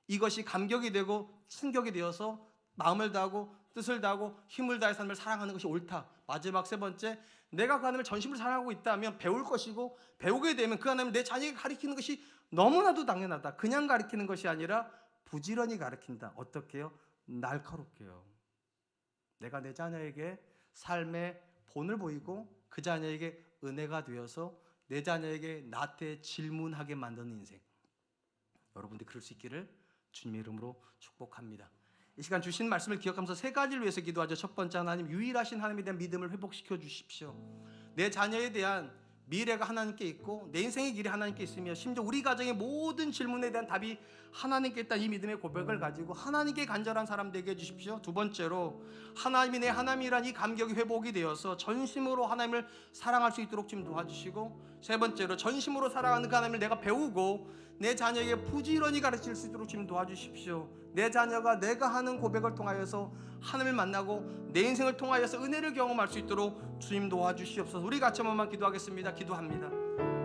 이것이 감격이 되고 충격이 되어서 마음을 다하고 뜻을 다하고 힘을 다해서 하나님을 사랑하는 것이 옳다. 마지막 세 번째, 내가 그 하나님을 전심으로 사랑하고 있다면 배울 것이고 배우게 되면 그 하나님을 내 자녀에게 가르치는 것이 너무나도 당연하다. 그냥 가르치는 것이 아니라 부지런히 가르친다. 어떻게요? 날카롭게요. 내가 내 자녀에게 삶의 본을 보이고 그 자녀에게 은혜가 되어서 내 자녀에게 나한테 질문하게 만드는 인생. 여러분들 그럴 수 있기를 주님의 이름으로 축복합니다. 이 시간 주신 말씀을 기억하면서 세 가지를 위해서 기도하죠. 첫 번째, 하나님 유일하신 하나님에 대한 믿음을 회복시켜 주십시오. 내 자녀에 대한 미래가 하나님께 있고 내 인생의 길이 하나님께 있으며 심지어 우리 가정의 모든 질문에 대한 답이 하나님께 있다는 이 믿음의 고백을 가지고 하나님께 간절한 사람 되게 해주십시오. 두 번째로, 하나님이 내 하나님이란 이 감격이 회복이 되어서 전심으로 하나님을 사랑할 수 있도록 좀 도와주시고, 세 번째로 전심으로 사랑하는 그 하나님을 내가 배우고 내 자녀에게 부지런히 가르칠 수 있도록 좀 도와주십시오. 내 자녀가 내가 하는 고백을 통하여서 하나님을 만나고 내 인생을 통하여서 은혜를 경험할 수 있도록 주님 도와주시옵소서. 우리 같이 한번만 기도하겠습니다. 기도합니다.